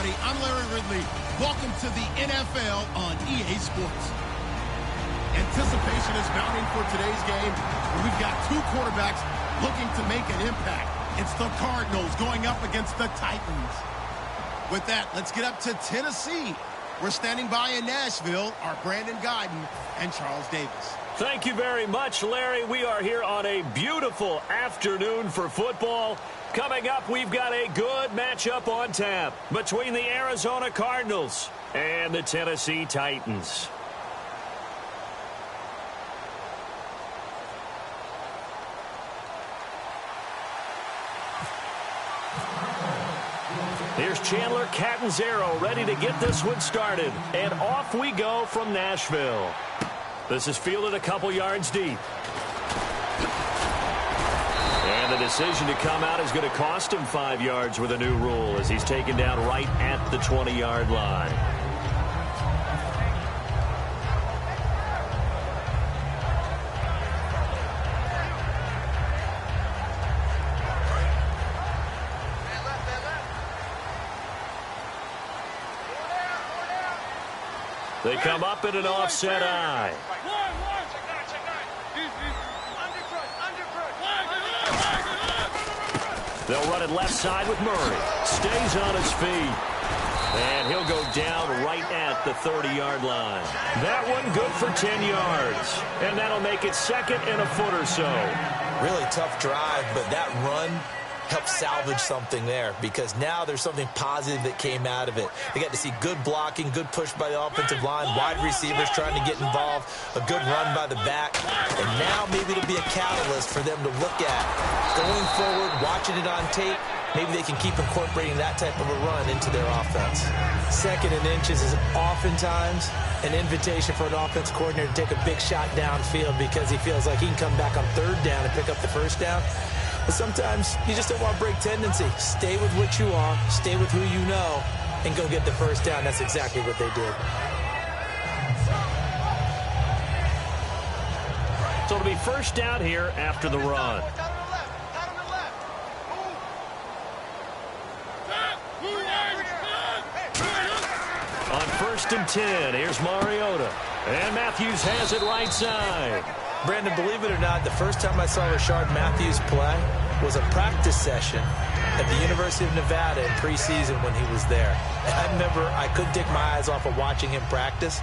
everybody. I'm Larry Ridley. Welcome to the NFL on EA Sports. Anticipation is mounting for today's game. We've got two quarterbacks looking to make an impact. It's the Cardinals going up against the Titans. With that, let's get up to Tennessee. We're standing by in Nashville, our Brandon Guyton and Charles Davis. Thank you very much, Larry. We are here on a beautiful afternoon for football. Coming up, we've got a good matchup on tap between the Arizona Cardinals and the Tennessee Titans. Here's Chandler Catanzaro ready to get this one started. And off we go from Nashville. This is fielded a couple yards deep. And the decision to come out is going to cost him 5 yards with a new rule as he's taken down right at the 20-yard line. They come up in an offset eye. They'll run it left side with Murray. Stays on his feet. And he'll go down right at the 30-yard line. That one good for 10 yards. And that'll make it second and a foot or so. Really tough drive, but that run helped salvage something there because now there's something positive that came out of it. They got to see good blocking, good push by the offensive line, wide receivers trying to get involved, a good run by the back, and now maybe it'll be a catalyst for them to look at. Going forward, watching it on tape, maybe they can keep incorporating that type of a run into their offense. Second and inches is oftentimes an invitation for an offense coordinator to take a big shot downfield because he feels like he can come back on third down and pick up the first down. But sometimes you just don't want to break tendency. Stay with what you are, stay with who you know, and go get the first down. That's exactly what they did. So it'll be first down here after the run. On 1st and 10, here's Mariota. And Matthews has it right side. Brandon, believe it or not, the first time I saw Rashard Matthews play was a practice session at the University of Nevada in preseason when he was there. And I remember I couldn't take my eyes off of watching him practice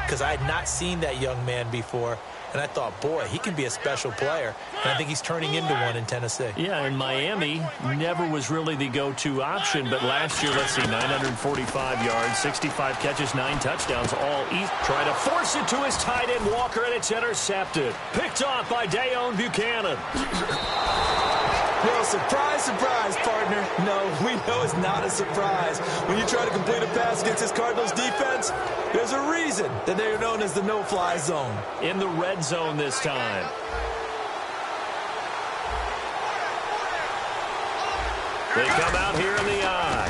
because I had not seen that young man before. And I thought, boy, he can be a special player. And I think he's turning into one in Tennessee. Yeah, and Miami never was really the go-to option. But last year, let's see, 945 yards, 65 catches, 9 touchdowns, all east. Try to force it to his tight end, Walker, and it's intercepted. Picked off by Dayon Buchanan. Well, surprise, surprise, partner. No, we know it's not a surprise. When you try to complete a pass against this Cardinals defense, there's a reason that they are known as the no-fly zone. In the red zone this time. They come out here in the eye.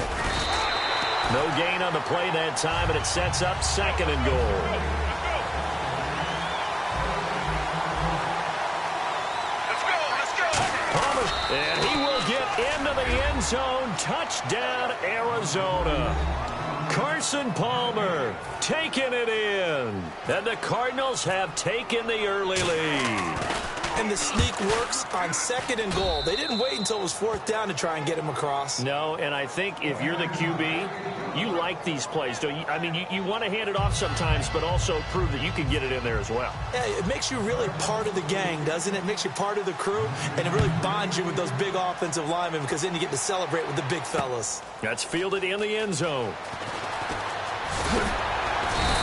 No gain on the play that time, and it sets up 2nd and goal. And he will get into the end zone. Touchdown, Arizona. Carson Palmer taking it in. And the Cardinals have taken the early lead. And the sneak works on 2nd and goal. They didn't wait until it was 4th down to try and get him across. No, and I think if you're the QB, you like these plays, don't you? I mean, you want to hand it off sometimes, but also prove that you can get it in there as well. Yeah, it makes you really part of the gang, doesn't it? It makes you part of the crew, and it really bonds you with those big offensive linemen because then you get to celebrate with the big fellas. That's fielded in the end zone.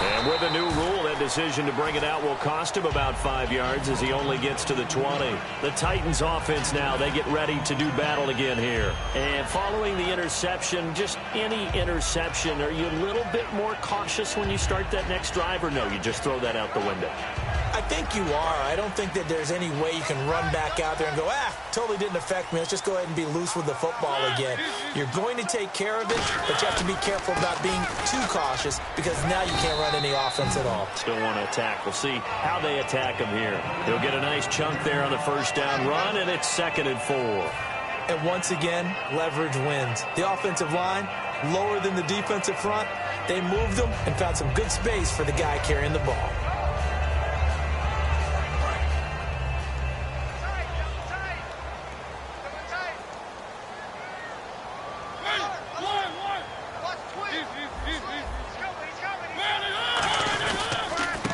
And with a new rule, that decision to bring it out will cost him about 5 yards as he only gets to the 20. The Titans offense now, they get ready to do battle again here. And following the interception, just any interception, are you a little bit more cautious when you start that next drive, or no, you just throw that out the window? I think you are. I don't think that there's any way you can run back out there and go, totally didn't affect me. Let's just go ahead and be loose with the football again. You're going to take care of it, but you have to be careful about being too cautious because now you can't run any offense at all. Still want to attack. We'll see how they attack him here. He'll get a nice chunk there on the first down run, and it's 2nd and 4. And once again, leverage wins. The offensive line lower than the defensive front. They moved them and found some good space for the guy carrying the ball.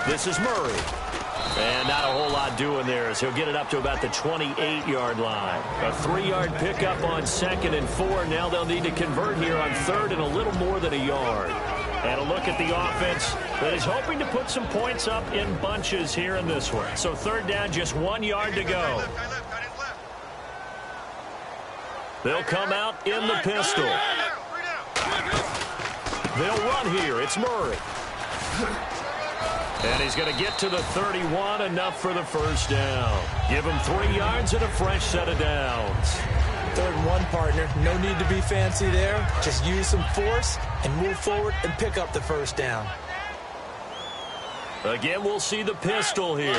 This is Murray. And not a whole lot doing there as he'll get it up to about the 28-yard line. A 3-yard pickup on 2nd and 4. Now they'll need to convert here on 3rd and a little more than a yard. And a look at the offense that is hoping to put some points up in bunches here in this one. So 3rd down, just 1 yard to go. They'll come out in the pistol. They'll run here. It's Murray. And he's going to get to the 31, enough for the first down. Give him 3 yards and a fresh set of downs. 3rd and 1, partner. No need to be fancy there. Just use some force and move forward and pick up the first down. Again, we'll see the pistol here.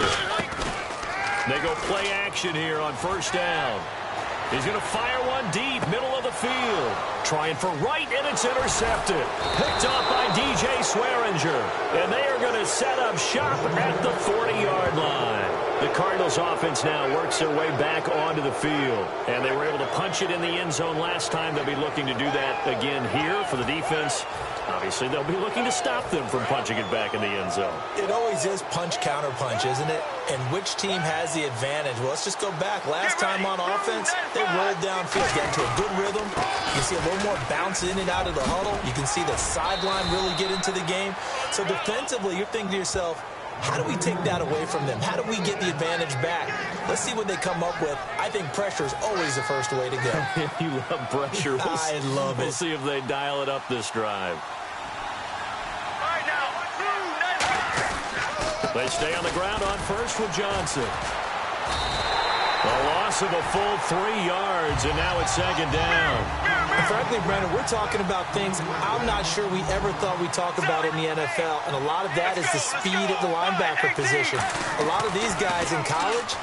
They go play action here on 1st down. He's going to fire one deep, middle of the field. Trying for right, and it's intercepted. Picked off by DJ Swearinger. And they are going to set up shop at the 40-yard line. The Cardinals offense now works their way back onto the field. And they were able to punch it in the end zone last time. They'll be looking to do that again here for the defense. Obviously, they'll be looking to stop them from punching it back in the end zone. It always is punch-counter-punch, isn't it? And which team has the advantage? Well, let's just go back. Last time on offense, they rolled downfield, got into a good rhythm. You see a little more bounce in and out of the huddle. You can see the sideline really get into the game. So defensively, you're thinking to yourself, how do we take that away from them? How do we get the advantage back? Let's see what they come up with. I think pressure is always the first way to go. You love pressure. I love it. We'll see if they dial it up this drive. They stay on the ground on first with Johnson. A loss of a full 3 yards, and now it's 2nd down. And frankly, Brandon, we're talking about things I'm not sure we ever thought we'd talk about in the NFL, and a lot of that is the speed at the linebacker position. A lot of these guys in college,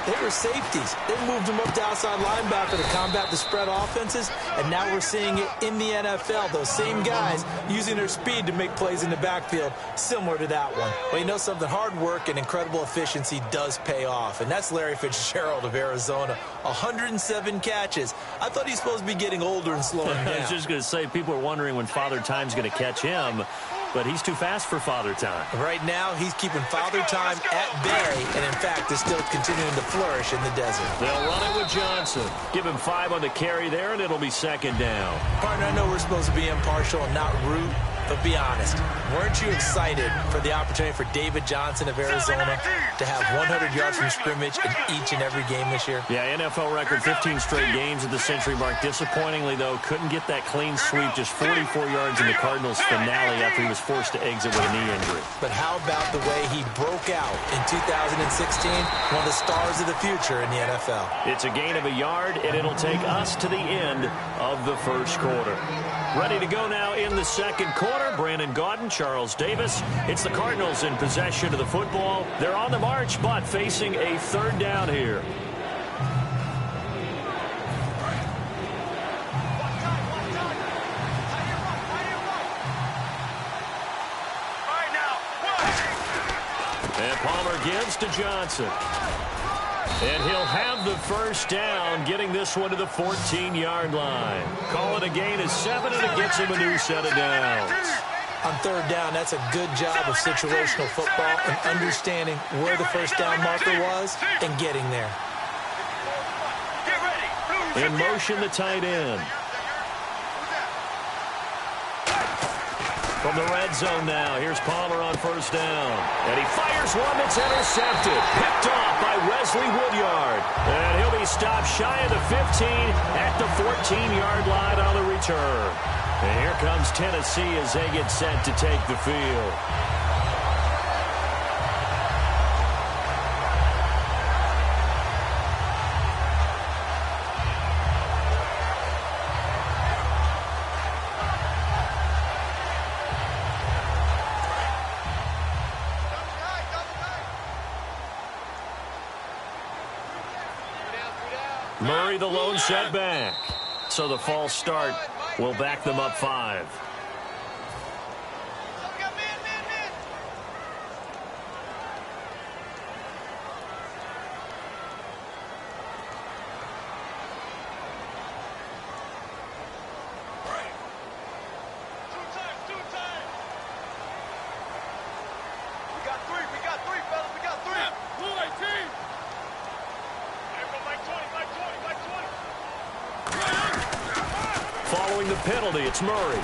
they were safeties. They moved them up to outside linebacker to combat the spread offenses, and now we're seeing it in the NFL. Those same guys using their speed to make plays in the backfield, similar to that one. Well, you know something? Hard work and incredible efficiency does pay off, and that's Larry Fitzgerald of Arizona. 107 catches. I thought he's supposed to be getting older and slowing down. I was just going to say, people are wondering when Father Time's going to catch him. But he's too fast for Father Time. Right now, he's keeping Father Time at bay, and in fact, is still continuing to flourish in the desert. They'll run it with Johnson. Give him 5 on the carry there, and it'll be 2nd down. Partner, I know we're supposed to be impartial and not root, but be honest. Weren't you excited for the opportunity for David Johnson of Arizona to have 100 yards from scrimmage in each and every game this year? Yeah, NFL record, 15 straight games at the century mark. Disappointingly, though, couldn't get that clean sweep, just 44 yards in the Cardinals' finale after he was forced to exit with a knee injury. But how about the way he broke out in 2016? One of the stars of the future in the NFL. It's a gain of a yard, and it'll take us to the end of the first quarter. Ready to go now in the second quarter. Brandon Gaudin, Charles Davis. It's the Cardinals in possession of the football. They're on the march, but facing a 3rd down here. And Palmer gives to Johnson. And he'll have the first down, getting this one to the 14-yard line. Call it a gain of 7, and it gets him a new set of downs. On 3rd down, that's a good job of situational football and understanding where the first down marker was and getting there. In motion, the tight end. From the red zone now, here's Palmer on 1st down. And he fires one that's intercepted. Picked off by Wesley Woodyard. And he'll be stopped shy of the 15 at the 14-yard line on the return. And here comes Tennessee as they get set to take the field. Murray, the lone setback. So the false start will back them up 5. Following the penalty, it's Murray.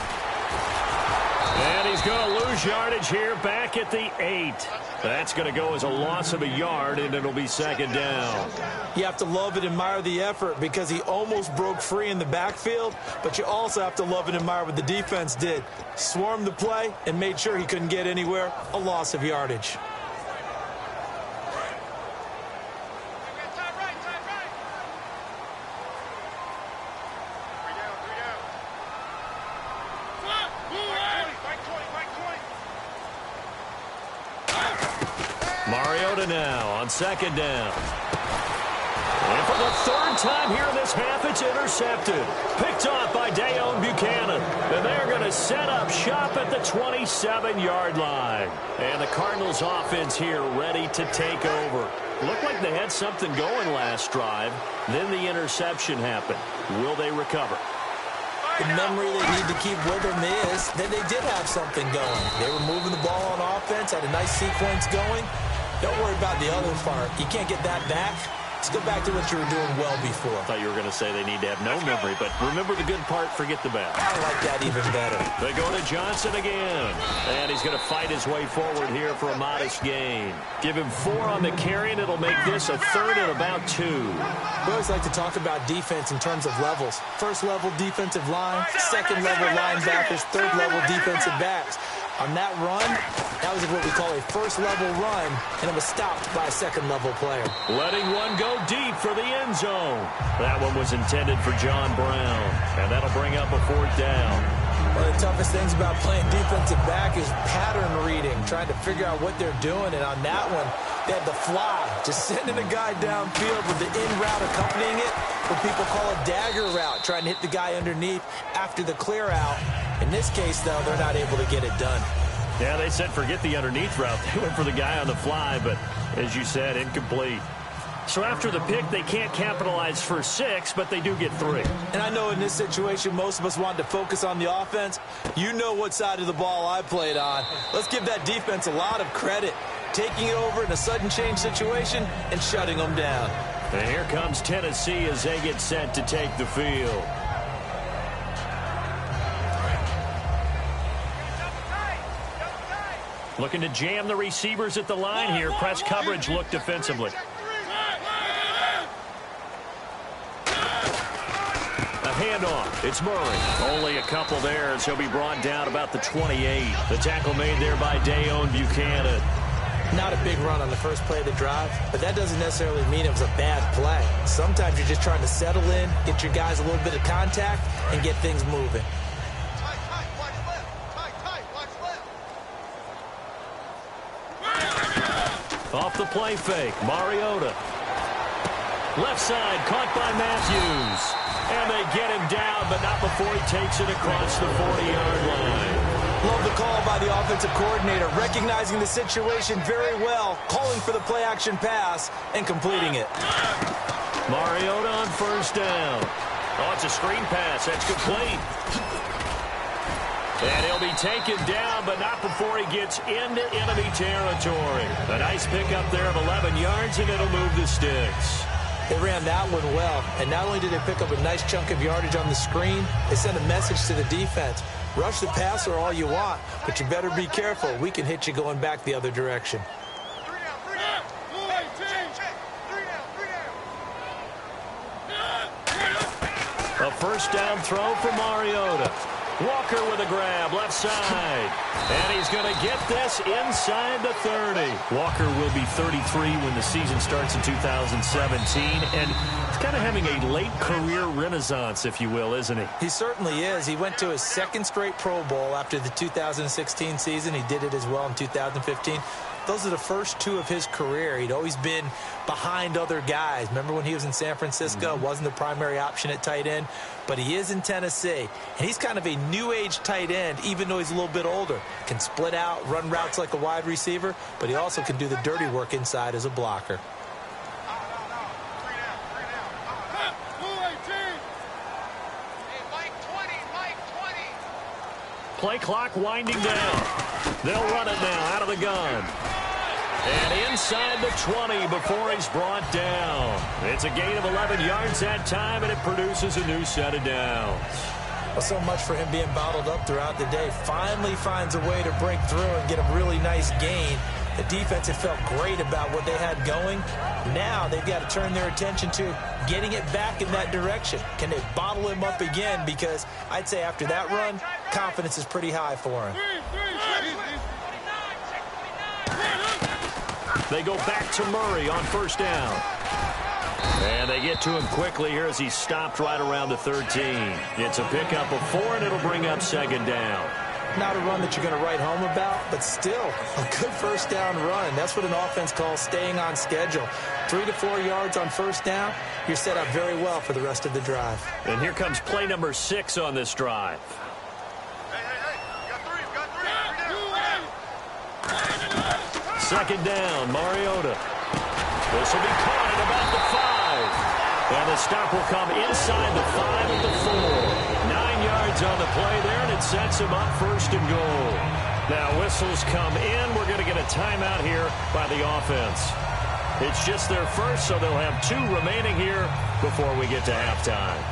And he's going to lose yardage here back at the 8. That's going to go as a loss of a yard, and it'll be second down. You have to love and admire the effort because he almost broke free in the backfield, but you also have to love and admire what the defense did. Swarmed the play and made sure he couldn't get anywhere, a loss of yardage. Mariota now on second down. And for the third time here in this half, it's intercepted. Picked off by Dayon Buchanan. And they're going to set up shop at the 27-yard line. And the Cardinals offense here ready to take over. Looked like they had something going last drive. Then the interception happened. Will they recover? The memory they need to keep with them is that they did have something going. They were moving the ball on offense, had a nice sequence going. Don't worry about the other part. You can't get that back. Let's go back to what you were doing well before. I thought you were going to say they need to have no memory, but remember the good part, forget the bad. I like that even better. They go to Johnson again. And he's going to fight his way forward here for a modest gain. Give him 4 on the carry, and it'll make this a third and about 2. We always like to talk about defense in terms of levels. First level defensive line, second level linebackers, third level defensive backs. On that run, that was what we call a first-level run, and it was stopped by a second-level player. Letting one go deep for the end zone. That one was intended for John Brown, and that'll bring up a 4th down. One of the toughest things about playing defensive back is pattern reading, trying to figure out what they're doing, and on that one, they had the fly, just sending a guy downfield with the in route accompanying it, what people call a dagger route, trying to hit the guy underneath after the clear out. In this case, though, they're not able to get it done. Yeah, they said forget the underneath route. They went for the guy on the fly, but as you said, incomplete. So after the pick, they can't capitalize for 6, but they do get 3. And I know in this situation, most of us wanted to focus on the offense. You know what side of the ball I played on. Let's give that defense a lot of credit. Taking it over in a sudden change situation and shutting them down. And here comes Tennessee as they get set to take the field. Looking to jam the receivers at the line here. Press coverage look defensively. A handoff. It's Murray. Only a couple there as he'll be brought down about the 28. The tackle made there by Dayon Buchanan. Not a big run on the first play of the drive, but that doesn't necessarily mean it was a bad play. Sometimes you're just trying to settle in, get your guys a little bit of contact, and get things moving. Off the play fake, Mariota. Left side, caught by Matthews. And they get him down, but not before he takes it across the 40-yard line. Love the call by the offensive coordinator, recognizing the situation very well, calling for the play-action pass, and completing it. Mariota on first down. Oh, it's a screen pass. That's complete. And he'll be taken down, but not before he gets into enemy territory. A nice pickup there of 11 yards, and it'll move the sticks. They ran that one well, and not only did they pick up a nice chunk of yardage on the screen, they sent a message to the defense. Rush the passer all you want, but you better be careful. We can hit you going back the other direction. A first down throw for Mariota. Walker with a grab, left side. And he's going to get this inside the 30. Walker will be 33 when the season starts in 2017. And he's kind of having a late career renaissance, if you will, isn't he? He certainly is. He went to his second straight Pro Bowl after the 2016 season. He did it as well in 2015. those are the first 2 of his career. He'd always been behind other guys. Remember when he was in San Francisco? Wasn't the primary option at tight end, but he is in Tennessee. And he's kind of a new age tight end, even though he's a little bit older. Can split out, run routes like a wide receiver, but he also can do the dirty work inside as a blocker. Play clock winding down. They'll run it now out of the gun. And inside the 20 before he's brought down. It's a gain of 11 yards that time, and it produces a new set of downs. Well, so much for him being bottled up throughout the day. Finally finds a way to break through and get a really nice gain. The defense had felt great about what they had going. Now they've got to turn their attention to getting it back in that direction. Can they bottle him up again? Because I'd say after that run, confidence is pretty high for him. They go back to Murray on first down. And they get to him quickly here as he's stopped right around the 13. It's a pickup of 4, and it'll bring up second down. Not a run that you're going to write home about, but still a good first down run. That's what an offense calls staying on schedule. 3 to 4 yards on first down, you're set up very well for the rest of the drive. And here comes play number 6 on this drive. Second down, Mariota. This will be caught at about the 5. And the stop will come inside the 5 at the 4. 9 yards on the play there, and it sets him up first and goal. Now whistles come in. We're going to get a timeout here by the offense. It's just their first, so they'll have 2 remaining here before we get to halftime.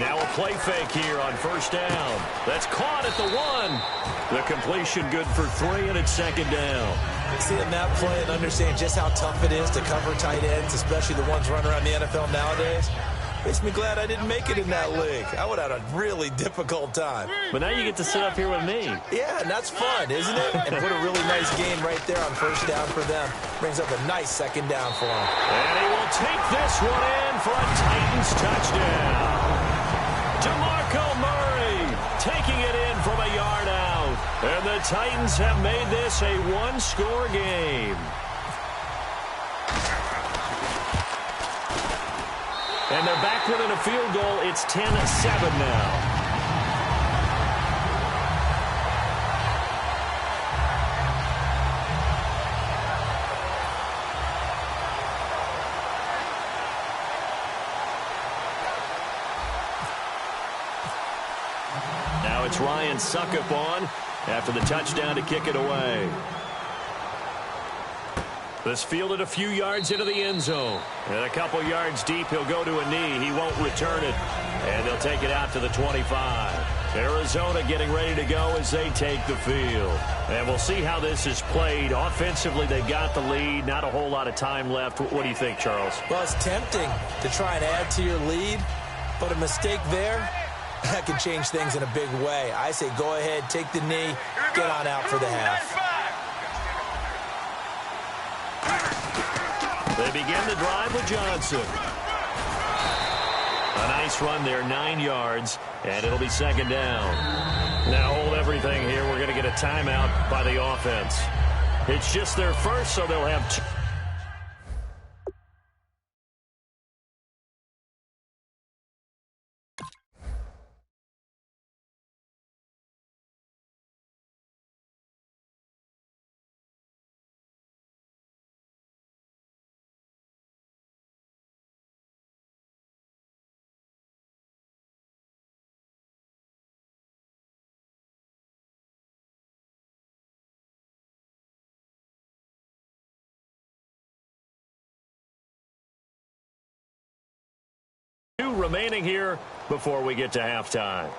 Now a play fake here on first down. That's caught at the 1. The completion good for 3, and it's second down. Seeing that play and understanding just how tough it is to cover tight ends, especially the ones running around the NFL nowadays, makes me glad I didn't make it in that league. I would have had a really difficult time. But now you get to sit up here with me. Yeah, and that's fun, isn't it? And put a really nice game right there on first down for them. Brings up a nice second down for them. And he will take this one in for a Titans touchdown. DeMarco Murray taking it in from a yard out. And the Titans have made this a 1-score game. And they're back within a field goal. It's 10-7 now. Now it's Ryan Suckup on after the touchdown to kick it away. This fielded a few yards into the end zone. And a couple yards deep, he'll go to a knee. He won't return it. And they'll take it out to the 25. Arizona getting ready to go as they take the field. And we'll see how this is played. Offensively, they got the lead. Not a whole lot of time left. What do you think, Charles? Well, it's tempting to try and add to your lead. But a mistake there, that can change things in a big way. I say go ahead, take the knee, get on out for the half. They begin the drive with Johnson. A nice run there, 9 yards, and it'll be second down. Now hold everything here. We're going to get a timeout by the offense. It's just their first, so they'll have 2. Remaining here before we get to halftime.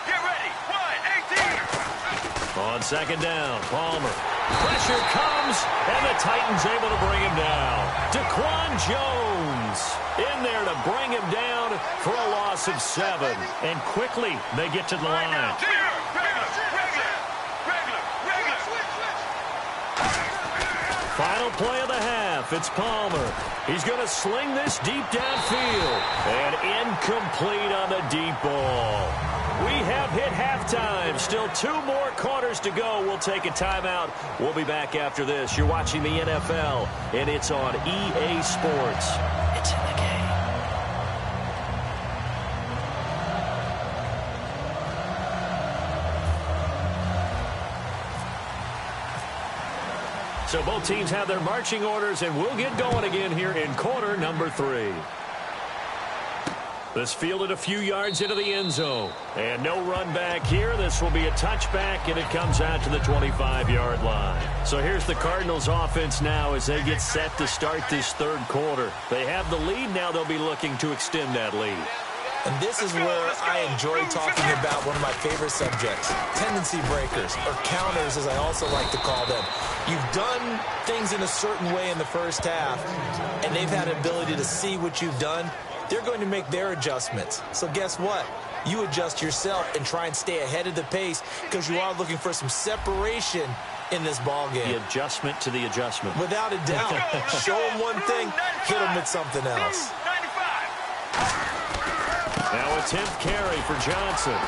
Get ready. 1, 18. On second down, Palmer. Pressure comes, and the Titans able to bring him down. Daquan Jones in there to bring him down for a loss of 7. And quickly, they get to the line. Final play of the half. It's Palmer. He's going to sling this deep downfield. And incomplete on the deep ball. We have hit halftime. Still 2 more quarters to go. We'll take a timeout. We'll be back after this. You're watching the NFL, and it's on EA Sports. It's in the game. So both teams have their marching orders, and we'll get going again here in quarter number 3. This fielded a few yards into the end zone. And no run back here. This will be a touchback, and it comes out to the 25-yard line. So here's the Cardinals offense now as they get set to start this third quarter. They have the lead. Now they'll be looking to extend that lead. And this is where I enjoy talking about one of my favorite subjects, tendency breakers, or counters as I also like to call them. You've done things in a certain way in the first half, and they've had an ability to see what you've done. They're going to make their adjustments. So guess what? You adjust yourself and try and stay ahead of the pace because you are looking for some separation in this ball game. The adjustment to the adjustment. Without a doubt. Show them one thing, hit them with something else. Now a 10th carry for Johnson.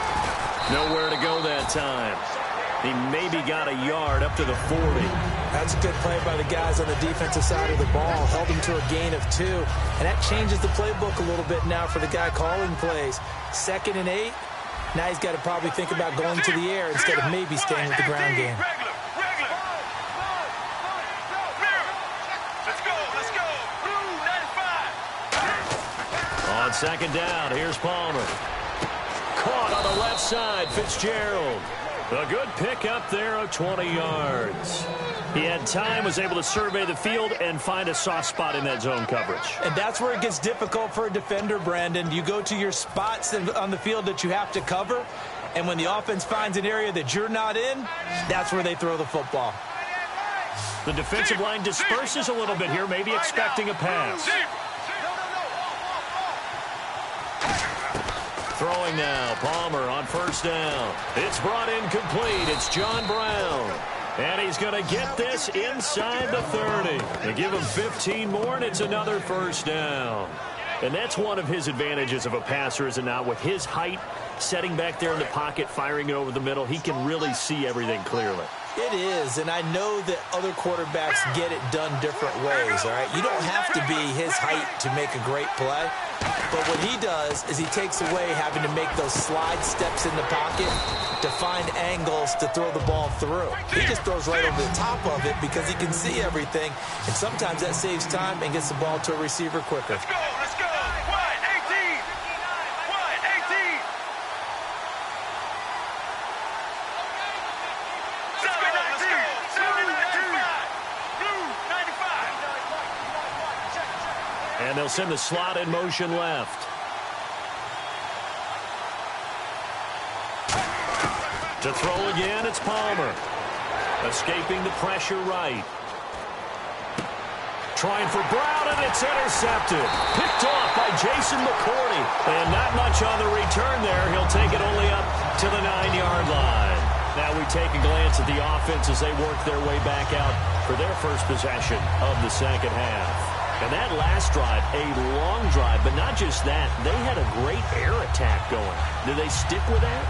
Nowhere to go that time. He maybe got a yard up to the 40. That's a good play by the guys on the defensive side of the ball. Held him to a gain of 2. And that changes the playbook a little bit now for the guy calling plays. 2nd and 8. Now he's got to probably think about going to the air instead of maybe staying with the ground game. On second down, here's Palmer. Caught on the left side, Fitzgerald. A good pick up there of 20 yards. He had time, was able to survey the field and find a soft spot in that zone coverage. And that's where it gets difficult for a defender, Brandon. You go to your spots on the field that you have to cover, and when the offense finds an area that you're not in, that's where they throw the football. The defensive line disperses a little bit here, maybe expecting a pass. Throwing now, Palmer on first down. It's brought in complete. It's John Brown. And he's going to get this inside the 30. They give him 15 more, and it's another first down. And that's one of his advantages of a passer, is it not? With his height, setting back there in the pocket, firing it over the middle, he can really see everything clearly. It is, and I know that other quarterbacks get it done different ways, all right? You don't have to be his height to make a great play, but what he does is he takes away having to make those slide steps in the pocket to find angles to throw the ball through. He just throws right over the top of it because he can see everything, and sometimes that saves time and gets the ball to a receiver quicker. Let's go, let's go. 1-18. 1-18. 95. And they'll send the slot in motion left. To throw again, it's Palmer. Escaping the pressure right. Trying for Brown, and it's intercepted. Picked off by Jason McCourty. And not much on the return there. He'll take it only up to the 9-yard line. Now we take a glance at the offense as they work their way back out for their first possession of the second half. And that last drive, a long drive, but not just that. They had a great air attack going. Do they stick with that?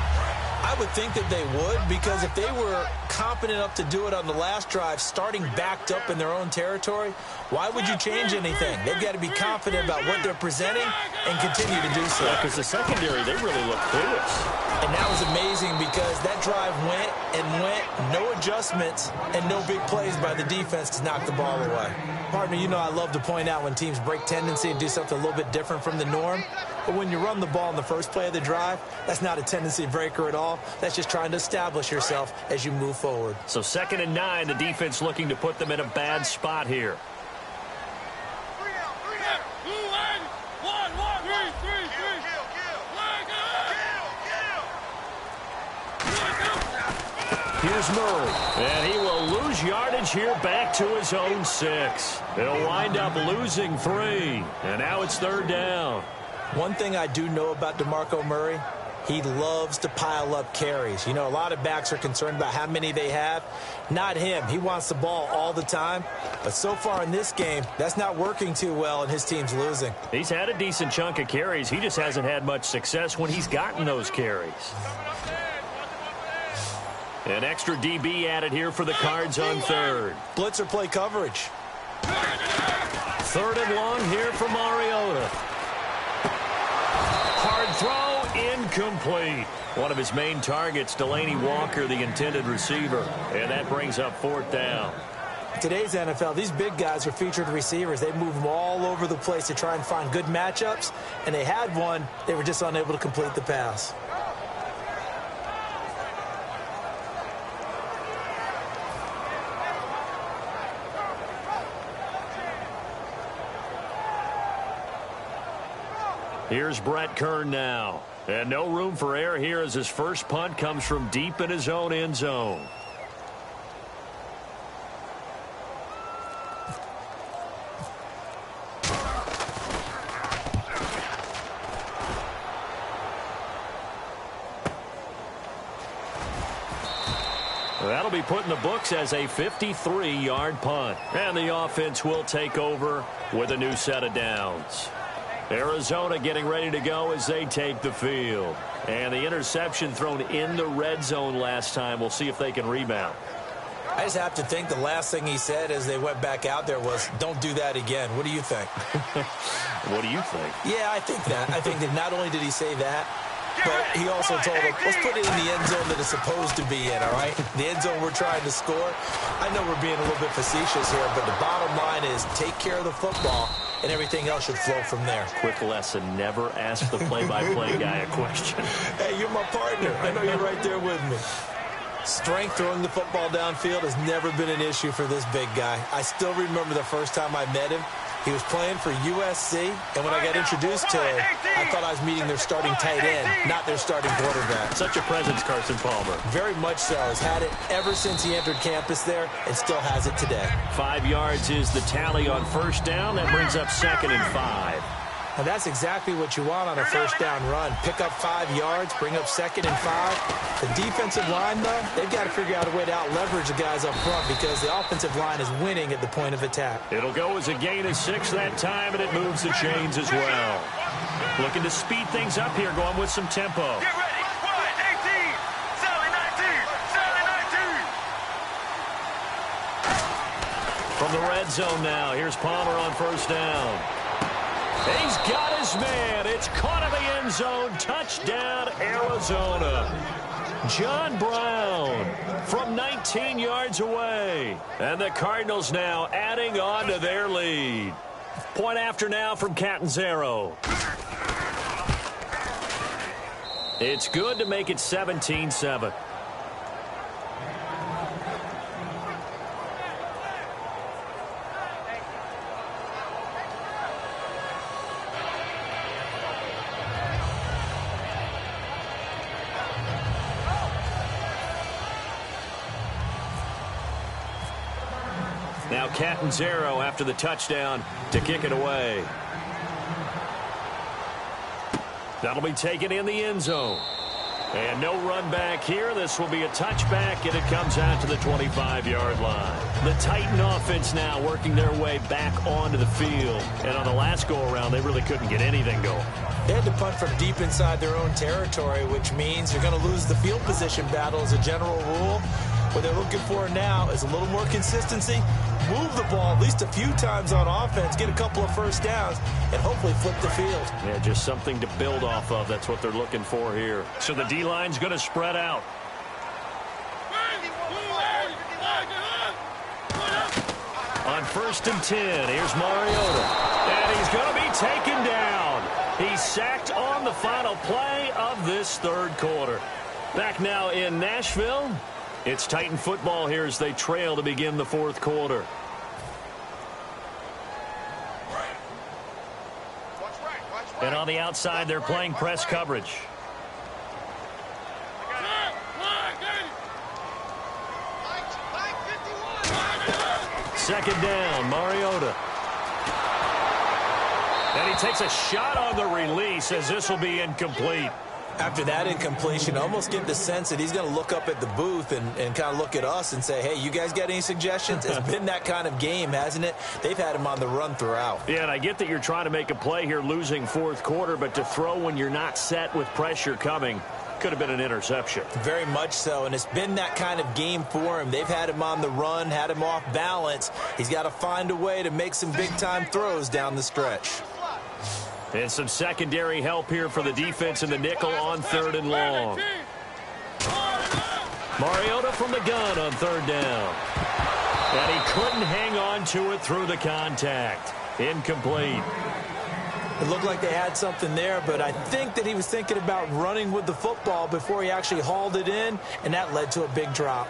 I would think that they would, because if they were competent enough to do it on the last drive, starting backed up in their own territory, why would you change anything? They've got to be confident about what they're presenting and continue to do so. Because the secondary, they really look clueless. And that was amazing because that drive went and went, no adjustments, and no big plays by the defense to knock the ball away. Partner, you know I love to point out when teams break tendency and do something a little bit different from the norm. But when you run the ball in the first play of the drive, that's not a tendency breaker at all. That's just trying to establish yourself as you move forward. So 2nd and 9, the defense looking to put them in a bad spot here. Here's Murray. And he will lose yardage here back to his own 6. He'll wind up losing 3. And now it's 3rd down. One thing I do know about DeMarco Murray, he loves to pile up carries. You know, a lot of backs are concerned about how many they have. Not him. He wants the ball all the time. But so far in this game, that's not working too well, and his team's losing. He's had a decent chunk of carries. He just hasn't had much success when he's gotten those carries. An extra DB added here for the Cards on 3rd. Blitzer play coverage. 3rd and long here for Mariota. Hard throw, incomplete. One of his main targets, Delaney Walker, the intended receiver. And that brings up 4th down. Today's NFL, these big guys are featured receivers. They move them all over the place to try and find good matchups. And they had one. They were just unable to complete the pass. Here's Brett Kern now. And no room for error here as his first punt comes from deep in his own end zone. That'll be put in the books as a 53-yard punt. And the offense will take over with a new set of downs. Arizona getting ready to go as they take the field. And the interception thrown in the red zone last time. We'll see if they can rebound. I just have to think the last thing he said as they went back out there was, don't do that again. What do you think? What do you think? Yeah, I think that. I think that not only did he say that, but he also told them, let's put it in the end zone that it's supposed to be in, all right? The end zone we're trying to score. I know we're being a little bit facetious here, but the bottom line is take care of the football, and everything else should flow from there. Quick lesson, never ask the play-by-play guy a question. Hey, you're my partner. I know you're right there with me. Strength throwing the football downfield has never been an issue for this big guy. I still remember the first time I met him. He was playing for USC, and when I got introduced to him, I thought I was meeting their starting tight end, not their starting quarterback. Such a presence, Carson Palmer. Very much so. Has had it ever since he entered campus there and still has it today. 5 yards is the tally on first down. That brings up 2nd and 5. And that's exactly what you want on a first down run. Pick up 5 yards, bring up 2nd and 5. The defensive line, though, they've got to figure out a way to out-leverage the guys up front because the offensive line is winning at the point of attack. It'll go as a gain of 6 that time, and it moves the chains as well. Looking to speed things up here, going with some tempo. Get ready. 1, 18. Sally 19. Sally 19. From the red zone now, here's Palmer on first down. He's got his man. It's caught in the end zone. Touchdown, Arizona. John Brown from 19 yards away. And the Cardinals now adding on to their lead. Point after now from Catanzaro. It's good to make it 17-7. Now Catanzaro after the touchdown to kick it away. That'll be taken in the end zone. And no run back here. This will be a touchback, and it comes out to the 25-yard line. The Titan offense now working their way back onto the field. And on the last go-around, they really couldn't get anything going. They had to punt from deep inside their own territory, which means you're going to lose the field position battle as a general rule. What they're looking for now is a little more consistency, move the ball at least a few times on offense, get a couple of first downs, and hopefully flip the field. Yeah, just something to build off of. That's what they're looking for here. So the D-line's going to spread out. On 1st and 10, here's Mariota. And he's going to be taken down. He's sacked on the final play of this third quarter. Back now in Nashville. It's Titan football here as they trail to begin the fourth quarter. And on the outside, they're playing press coverage. Second down, Mariota. And he takes a shot on the release as this will be incomplete. After that incompletion, I almost get the sense that he's going to look up at the booth and kind of look at us and say, hey, you guys got any suggestions? It's been that kind of game, hasn't it? They've had him on the run throughout. Yeah, and I get that you're trying to make a play here losing fourth quarter, but to throw when you're not set with pressure coming could have been an interception. Very much so, and it's been that kind of game for him. They've had him on the run, had him off balance. He's got to find a way to make some big-time throws down the stretch. And some secondary help here for the defense in the nickel on third and long. Mariota from the gun on third down. And he couldn't hang on to it through the contact. Incomplete. It looked like they had something there, but I think that he was thinking about running with the football before he actually hauled it in, and that led to a big drop.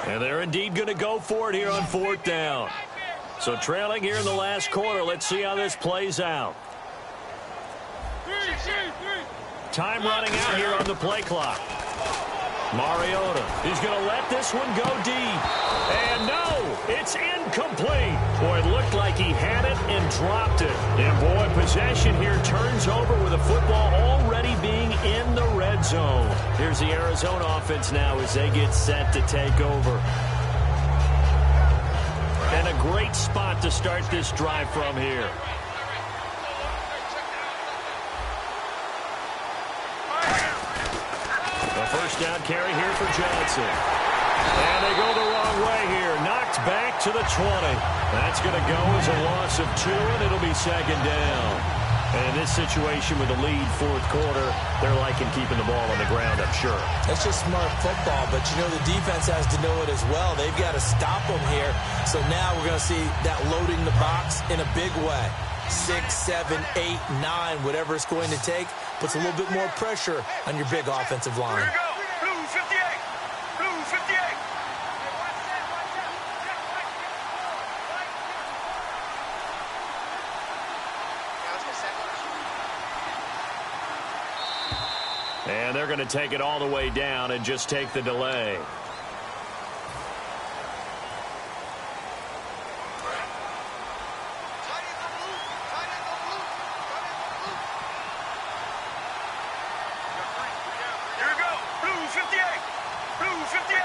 And they're indeed going to go for it here on fourth down. So trailing here in the last quarter. Let's see how this plays out. Time running out here on the play clock. Mariota, he's going to let this one go deep. And no, it's incomplete. Boy, it looked like he had it and dropped it. And boy, possession here turns over with the football already being in the red zone. Here's the Arizona offense now as they get set to take over. And a great spot to start this drive from here. A first down carry here for Johnson. And they go the wrong way here. Knocked back to the 20. That's going to go as a loss of 2, and it'll be second down. And in this situation with the lead fourth quarter, they're liking keeping the ball on the ground, I'm sure. That's just smart football, but you know the defense has to know it as well. They've got to stop them here. So now we're going to see that loading the box in a big way. 6, 7, 8, 9, whatever it's going to take, puts a little bit more pressure on your big offensive line. Here we go. Blue 58. Blue 58. And they're going to take it all the way down and just take the delay. Here we go. Blue 58. Blue 58.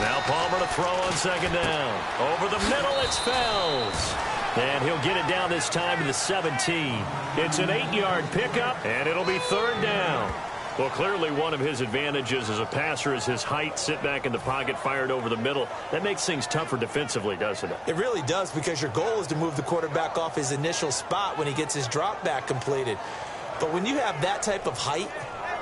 Now Palmer to throw on second down. Over the middle, it's Fells. And he'll get it down this time to the 17. It's an 8-yard pickup, and it'll be third down. Well, clearly one of his advantages as a passer is his height. Sit back in the pocket, fired over the middle. That makes things tougher defensively, doesn't it? It really does, because your goal is to move the quarterback off his initial spot when he gets his drop back completed. But when you have that type of height,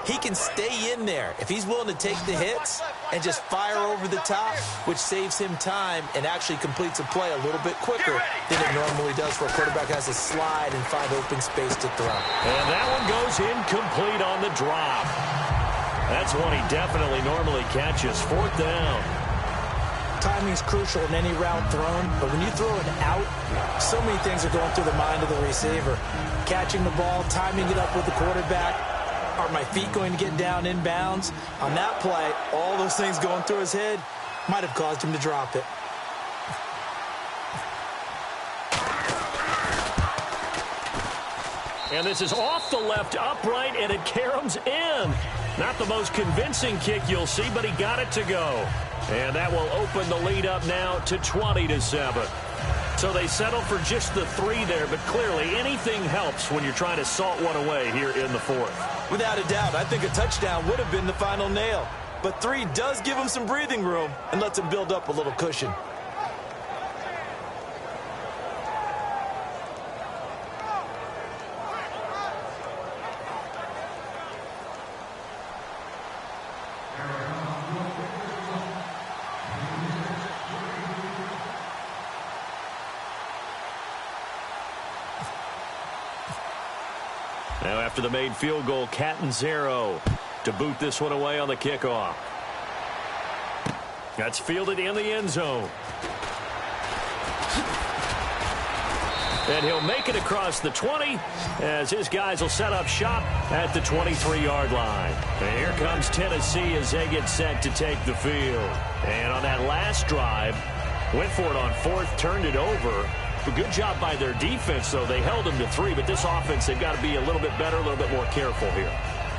he can stay in there if he's willing to take the hits and just fire over the top, which saves him time and actually completes a play a little bit quicker than it normally does for a quarterback who has to slide and find open space to throw. And that one goes incomplete on the drop. That's one he definitely normally catches. Fourth down. Timing is crucial in any route thrown, but when you throw it out, so many things are going through the mind of the receiver. Catching the ball, timing it up with the quarterback. Are my feet going to get down in bounds? On that play, all those things going through his head might have caused him to drop it. And this is off the left upright, and it caroms in. Not the most convincing kick you'll see, but he got it to go. And that will open the lead up now to 20-7. So they settle for just the 3 there, but clearly anything helps when you're trying to salt one away here in the fourth. Without a doubt, I think a touchdown would have been the final nail. But 3 does give him some breathing room and lets him build up a little cushion. Now after the made field goal, Catanzaro to boot this one away on the kickoff. That's fielded in the end zone. And he'll make it across the 20 as his guys will set up shop at the 23-yard line. And here comes Tennessee as they get set to take the field. And on that last drive, went for it on fourth, turned it over. A good job by their defense, though. They held them to 3, but this offense, they've got to be a little bit better, a little bit more careful here.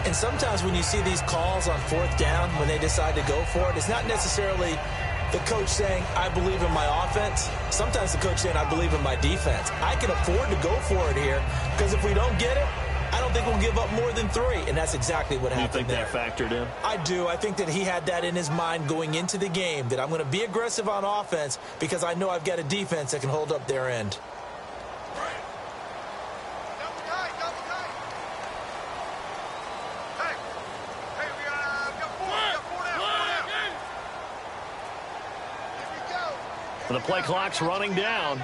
And sometimes when you see these calls on fourth down, when they decide to go for it, it's not necessarily the coach saying, I believe in my offense. Sometimes the coach saying, I believe in my defense. I can afford to go for it here because if we don't get it, I don't think we'll give up more than 3. And that's exactly what happened there. You think that factored in? I do. I think that he had that in his mind going into the game, that I'm going to be aggressive on offense because I know I've got a defense that can hold up their end. The play clock's running down.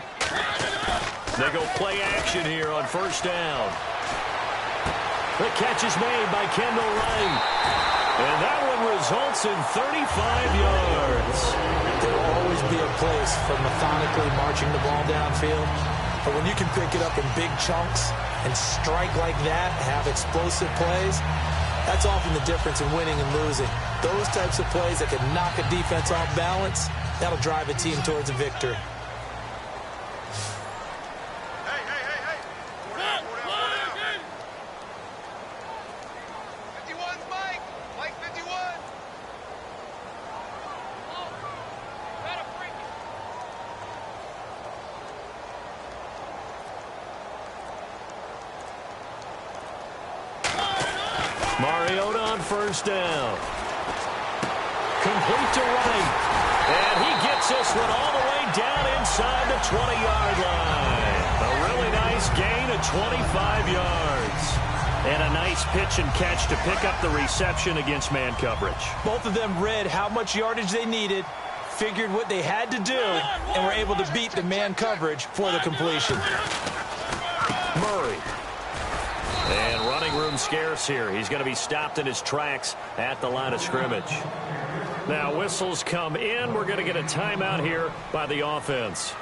They go play action here on first down. The catch is made by Kendall Wright. And that one results in 35 yards. There will always be a place for methodically marching the ball downfield. But when you can pick it up in big chunks and strike like that, have explosive plays, that's often the difference in winning and losing. Those types of plays that can knock a defense off balance, that'll drive a team towards a victory. Mariota on first down. Complete to Wright. And he gets this one all the way down inside the 20-yard line. A really nice gain of 25 yards. And a nice pitch and catch to pick up the reception against man coverage. Both of them read how much yardage they needed, figured what they had to do, and were able to beat the man coverage for the completion. Murray. And running room scarce here. He's going to be stopped in his tracks at the line of scrimmage. Now whistles come in. We're going to get a timeout here by the offense.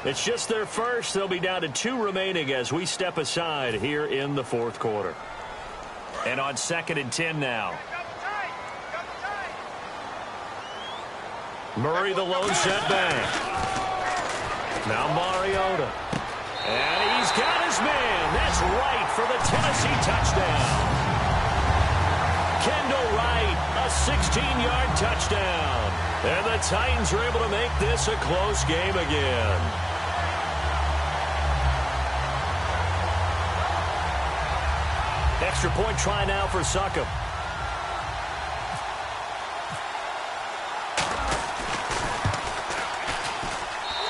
It's just their first. They'll be down to 2 remaining as we step aside here in the fourth quarter. And on 2nd and 10 now. Murray the lone setback. Now Mariota. And he's got his man. That's right for the Tennessee touchdown. Kendall Wright, a 16-yard touchdown. And the Titans are able to make this a close game again. Extra point try now for Succop.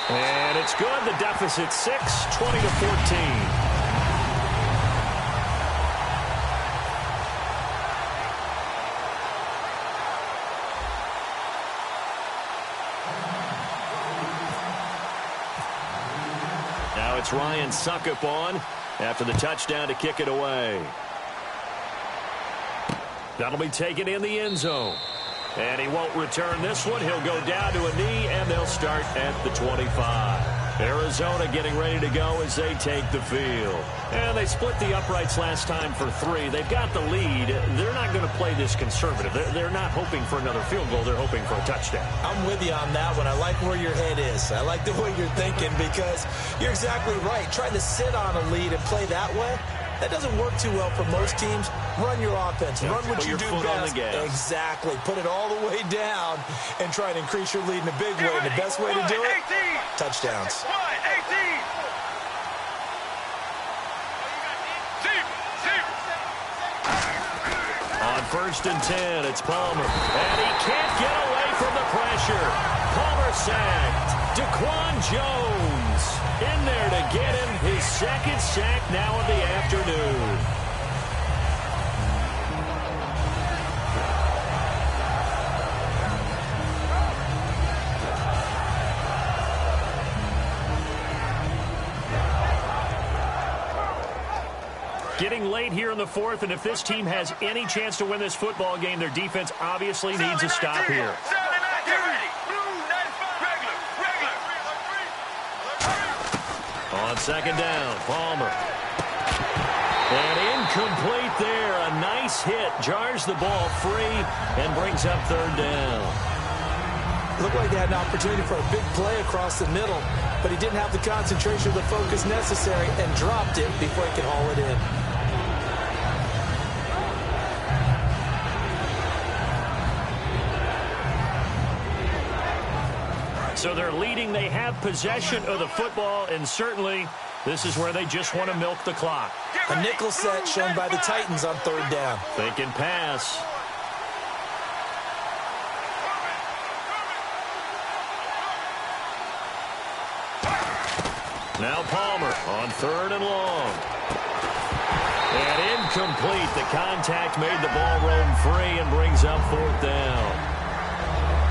And it's good. The deficit 6, 20-14. Now it's Ryan Succop on after the touchdown to kick it away. That'll be taken in the end zone. And he won't return this one. He'll go down to a knee, and they'll start at the 25. Arizona getting ready to go as they take the field. And they split the uprights last time for 3. They've got the lead. They're not going to play this conservative. They're not hoping for another field goal. They're hoping for a touchdown. I'm with you on that one. I like where your head is. I like the way you're thinking because you're exactly right. Trying to sit on a lead and play that way, that doesn't work too well for most teams. Run your offense. Run what you do best. Exactly. Put it all the way down and try and increase your lead in a big way. And the best way to do it, touchdowns. On 1st and 10, it's Palmer. And he can't get away from the pressure. Palmer sacked. Daquan Jones in there to get him his 2nd sack now of the afternoon. Getting late here in the 4th, and if this team has any chance to win this football game, their defense obviously needs a stop here. Get ready. On second down, Palmer. And incomplete there. A nice hit. Jars the ball free and brings up third down. Looked like they had an opportunity for a big play across the middle, but he didn't have the concentration or the focus necessary and dropped it before he could haul it in. So they're leading. They have possession of the football, and certainly this is where they just want to milk the clock. A nickel set shown by the Titans on third down. Thinking pass. Now Palmer on third and long. And incomplete. The contact made the ball roam free and brings up fourth down.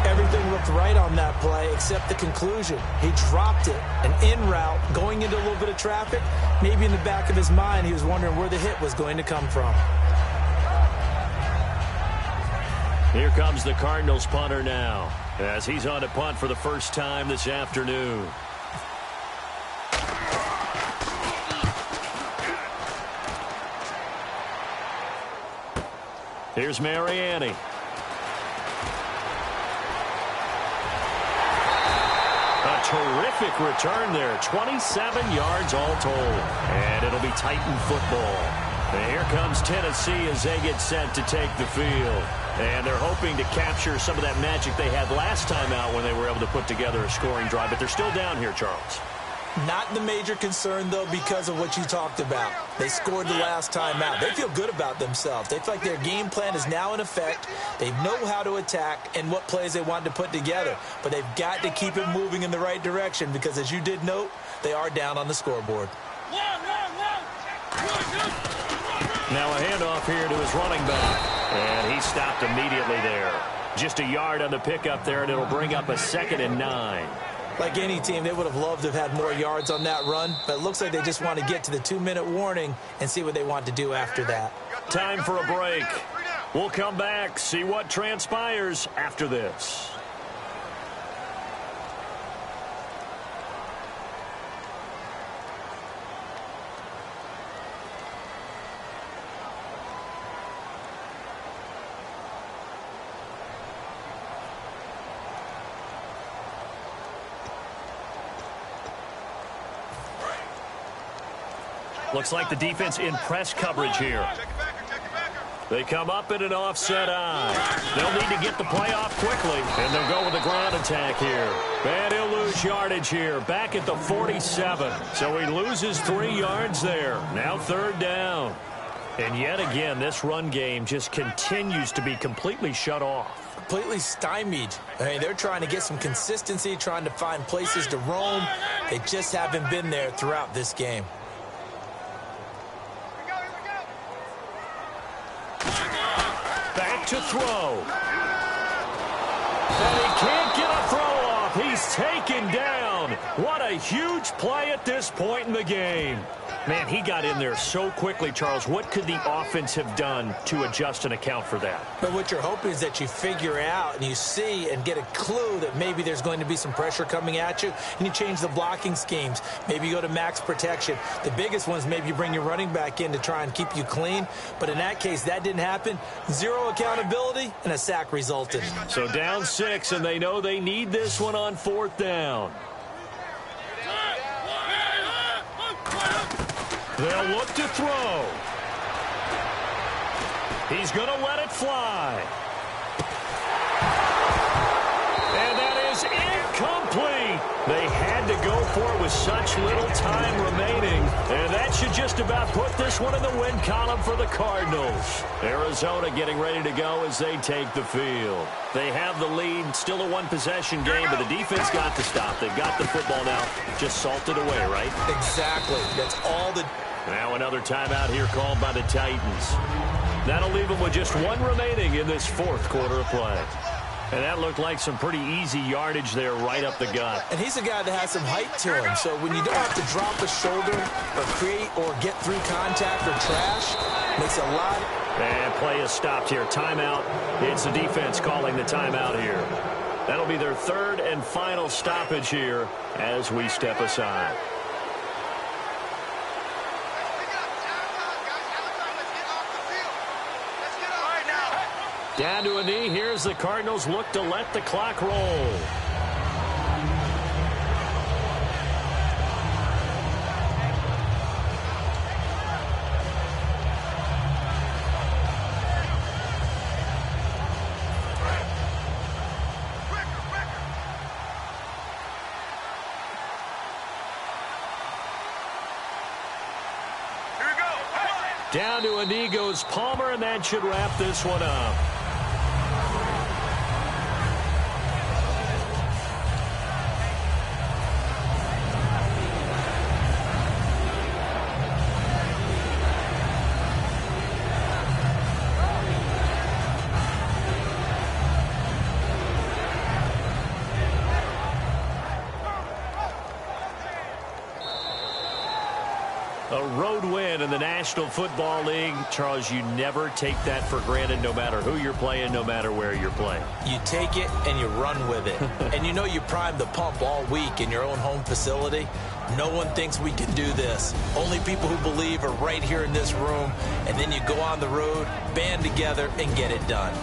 Everything looked right on that play except the conclusion. He dropped it, an in route, going into a little bit of traffic. Maybe in the back of his mind, he was wondering where the hit was going to come from. Here comes the Cardinals punter now, as he's on to punt for the first time this afternoon. Here's Mariani. A terrific return there. 27 yards all told. And it'll be Titan football. And here comes Tennessee as they get set to take the field. And they're hoping to capture some of that magic they had last time out when they were able to put together a scoring drive. But they're still down here, Charles. Not the major concern, though, because of what you talked about. They scored the last time out. They feel good about themselves. They feel like their game plan is now in effect. They know how to attack and what plays they want to put together. But they've got to keep it moving in the right direction because, as you did note, they are down on the scoreboard. Now a handoff here to his running back. And he stopped immediately there. Just a yard on the pickup there, and it'll bring up a 2nd and 9. Like any team, they would have loved to have had more yards on that run, but it looks like they just want to get to the 2-minute warning and see what they want to do after that. Time for a break. We'll come back, see what transpires after this. Looks like the defense in press coverage here. They come up in an offset eye. They'll need to get the play off quickly, and they'll go with a ground attack here. And he'll lose yardage here, back at the 47. So he loses 3 yards there. Now third down. And yet again, this run game just continues to be completely shut off. Completely stymied. I mean, they're trying to get some consistency, trying to find places to roam. They just haven't been there throughout this game. Back to throw. And he can't get a throw off. He's taken down. What a huge play at this point in the game. Man, he got in there so quickly, Charles. What could the offense have done to adjust and account for that? But what you're hoping is that you figure out and you see and get a clue that maybe there's going to be some pressure coming at you, and you change the blocking schemes. Maybe you go to max protection. The biggest one is maybe you bring your running back in to try and keep you clean. But in that case, that didn't happen. 0 accountability, and a sack resulted. So down 6, and they know they need this one on 4th down. They'll look to throw. He's going to let it fly. And that is incomplete. They had to go for it with such little time remaining. And that should just about put this one in the win column for the Cardinals. Arizona getting ready to go as they take the field. They have the lead, still a one-possession game, but the defense got to stop. They've got the football now, just salted away, right? Exactly. That's all the... Now another timeout here called by the Titans. That'll leave them with just 1 remaining in this 4th quarter of play. And that looked like some pretty easy yardage there right up the gut. And he's a guy that has some height to him. So when you don't have to drop a shoulder or create or get through contact or trash, makes a lot. And play is stopped here. Timeout. It's the defense calling the timeout here. That'll be their 3rd and final stoppage here as we step aside. Down to a knee. Here's the Cardinals look to let the clock roll. Down to a knee goes Palmer, and that should wrap this one up. A road win in the National Football League. Charles, you never take that for granted, no matter who you're playing, no matter where you're playing. You take it and you run with it. And you know you primed the pump all week in your own home facility. No one thinks we can do this. Only people who believe are right here in this room. And then you go on the road, band together, and get it done.